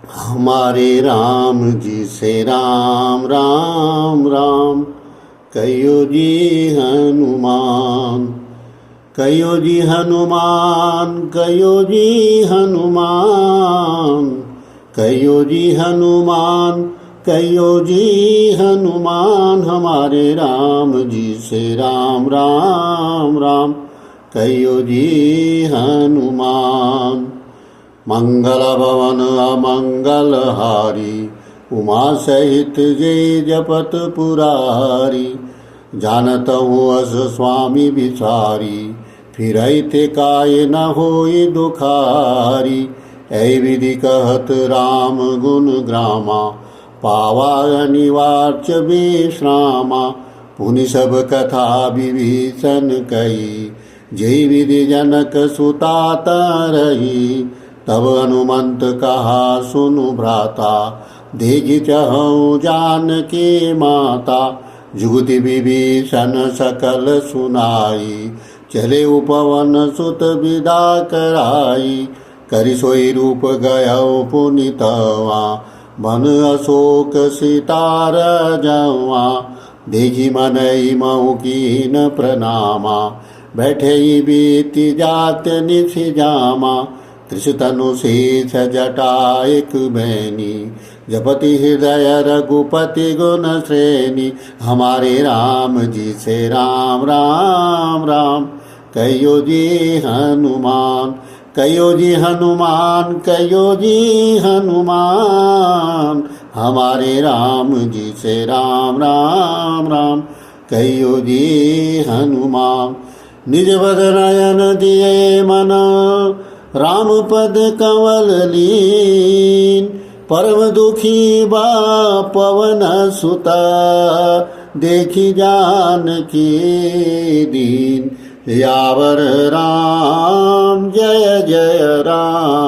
हमारे राम जी से राम राम राम, कहियो जी हनुमान। कहियो जी हनुमान, कहियो जी हनुमान, कहियो जी हनुमान, कहियो जी हनुमान। हमारे राम जी से राम राम राम, कहियो जी हनुमान। मंगल भवन अमंगल हारी, उमा सहित जे जपत पुरारी। जानत हूँ अस स्वामी बिचारी, फिरते काय न होई दुखारी। ऐ विधि कहत राम गुण ग्रामा, पावा अनिवार्य विश्रामा। पुनि सब कथा विभीषण कही, जय विधि जनक सुता तरही। तब हनुमंत कहा सुनु भ्राता, देखि चहु जानकी माता। जुगति विभीषण सकल सुनाई, चले उपवन सुत विदा कराई। करि सोई रूप गयो पुनितवा, बन अशोक सितार जवा। देखि मनई महु कीन प्रणामा, बैठे बीति जात निछ जामा। त्रिशतनु शेष जटा एक बैनी, जपति हृदय रघुपति गुण श्रेणी। हमारे राम जी से राम राम राम, कहियो जी हनुमान। कहियो जी हनुमान, कहियो जी हनुमान। हमारे राम जी से राम राम राम, कहियो जी हनुमान। निज बद नयन दिए मन, राम पद कंवल लीन। परम दुखी बा पवन सुता, देखि जानकी दीन। यावर राम जय जय राम।